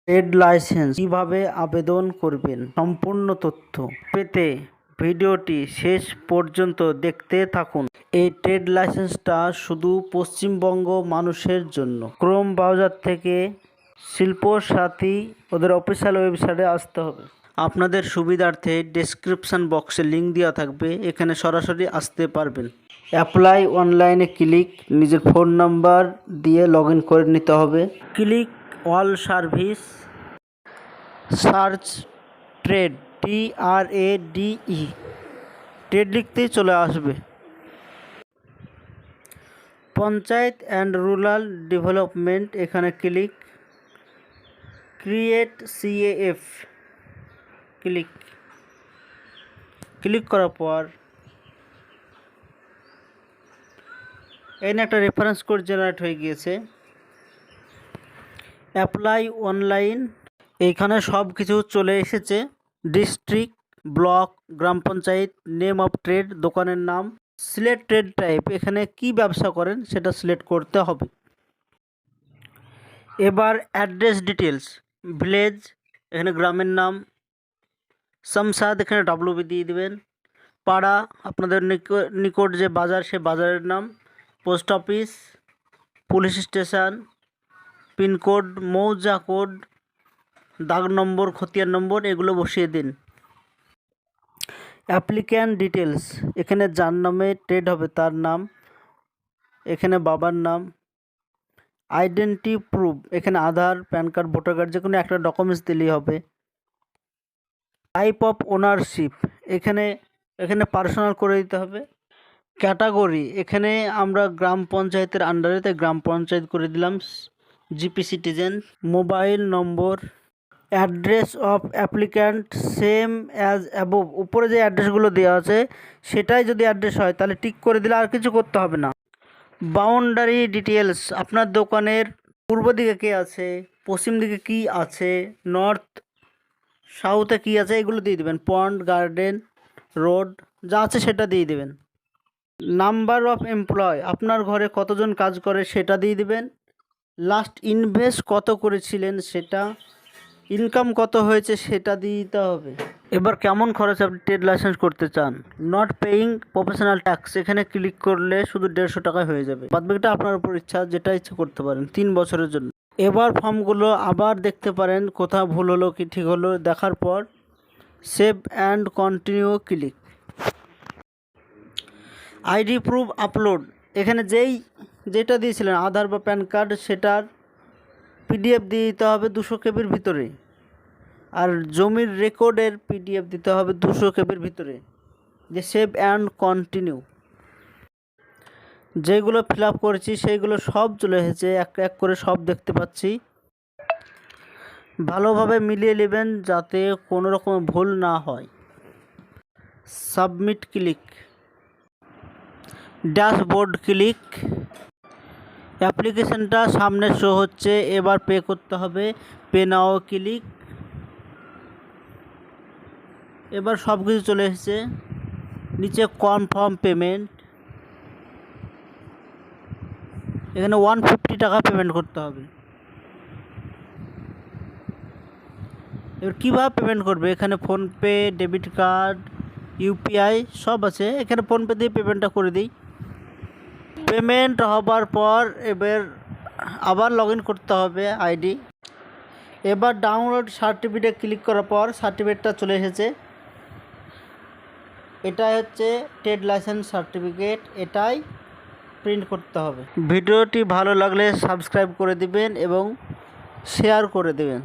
Trade licence কিভাবে আবেদন করবেন সম্পূর্ণ তথ্য পেতে ভিডিওটি শেষ পর্যন্ত দেখতে থাকুন। এই ট্রেড লাইসেন্সটা শুধু পশ্চিমবঙ্গ মানুষের জন্য। ক্রোম ব্রাউজার থেকে শিল্পসাথী ওদের অফিসিয়াল ওয়েবসাইটে আসতে হবে। আপনাদের সুবিধার্থে ডেসক্রিপশন বক্সে লিঙ্ক দেওয়া থাকবে, এখানে সরাসরি আসতে পারবেন। অ্যাপ্লাই অনলাইনে ক্লিক, নিজের ফোন নাম্বার দিয়ে লগ ইন করে নিতে হবে। Click all service, search trade, TRADE, trade লিখতেই চলে আসবে। পঞ্চায়েত অ্যান্ড রুরাল ডেভেলপমেন্ট, এখানে ক্রিয়েট CAF ক্লিক করার পর এখানে একটা রেফারেন্স কোড জেনারেট হয়ে গিয়েছে। অ্যাপ্লাই অনলাইন, এইখানে সব কিছু চলে এসেছে। District, block, gram panchayat, name of trade, দোকানের নাম, সিলেক্ট ট্রেড টাইপ, এখানে কি ব্যবসা করেন সেটা সিলেক্ট করতে হবে। এবার অ্যাড্রেস ডিটেলস, ভিলেজ, এখানে গ্রামের নাম, শামসাদ, এখানে WB দিয়ে দেবেন। পাড়া, আপনাদের নিকট যে বাজার সে বাজারের নাম, post office, police station, pincode, মৌজা কোড, দাগ নম্বর, খতিয়ান নম্বর, এগুলো বসিয়ে দিন। অ্যাপ্লিক্যান্ট ডিটেলস, এখানে যার নামে ট্রেড হবে তার নাম, এখানে বাবার নাম। আইডেন্টি প্রুফ, এখানে আধার, প্যান কার্ড, ভোটার কার্ড, যে কোনো একটা ডকুমেন্টস দিলেই হবে। টাইপ অফ ওনারশিপ, এখানে পার্সোনাল করে দিতে হবে। ক্যাটাগরি, এখানে আমরা গ্রাম পঞ্চায়েতের আন্ডারে, তাই গ্রাম পঞ্চায়েত করে দিলাম। GP citizen. Mobile number. Address of applicant same as above, উপরে যে অ্যাড্রেসগুলো দেওয়া আছে সেটাই যদি অ্যাড্রেস হয় তাহলে টিক করে দিলে আর কিছু করতে হবে না। বাউন্ডারি ডিটেলস, আপনার দোকানের পূর্ব দিকে কী আছে, পশ্চিম দিকে কি আছে, নর্থ সাউথে কি আছে, এগুলো দিয়ে দেবেন। পন্ড, গার্ডেন, রোড, যা আছে সেটা দিয়ে দেবেন। নাম্বার অফ এমপ্লয়, আপনার ঘরে কতজন কাজ করে সেটা দিয়ে দেবেন। লাস্ট ইনভেস্ট কত করেছিলেন সেটা, ইনকাম কত হয়েছে সেটা দিয়ে দিতে হবে। এবার কেমন খরচ আপনি ট্রেড লাইসেন্স করতে চান। নট পেইং প্রফেশনাল ট্যাক্স, এখানে ক্লিক করলে শুধু 150 টাকায় হয়ে যাবে। বাদবাকিটা আপনার উপর ইচ্ছা, যেটা ইচ্ছা করতে পারেন 3 বছরের জন্য। এবার ফর্মগুলো আবার দেখতে পারেন, কোথাও ভুল হলো কি ঠিক হলো, দেখার পর save and continue click. ID proof upload, এখানে যেটা দিয়েছিলেন আধার বা প্যান কার্ড সেটার PDF দিয়ে দিতে হবে 200 KBর ভিতরে, আর জমির রেকর্ডের PDF দিতে হবে 200 KBর ভিতরে। যে সেভ অ্যান্ড কন্টিনিউ, যেগুলো ফিল আপ করেছি সেইগুলো সব চলে এসেছে, এক এক করে সব দেখতে পাচ্ছি। ভালোভাবে মিলিয়ে নেবেন যাতে কোনো রকম ভুল না হয়। Submit click. Dashboard click. অ্যাপ্লিকেশনটা সামনে শো হচ্ছে, এবার পে করতে হবে। Pay now click. এবার সব কিছু চলে এসেছে, নিচে কনফার্ম পেমেন্ট, এখানে 150 টাকা পেমেন্ট করতে হবে। এবার কীভাবে পেমেন্ট করবে, এখানে ফোনপে, ডেবিট কার্ড, UPI সব আছে, এখানে ফোনপে দিয়ে পেমেন্টটা করে দিই। পেমেন্ট হবার পর এবার আবার লগ ইন করতে হবে আইডি। এবার ডাউনলোড সার্টিফিকেট ক্লিক করার পর সার্টিফিকেটটা চলে এসেছে। এটাই হচ্ছে ট্রেড লাইসেন্স সার্টিফিকেট, এটাই প্রিন্ট করতে হবে। ভিডিওটি ভালো লাগলে সাবস্ক্রাইব করে দিবেন এবং শেয়ার করে দেবেন।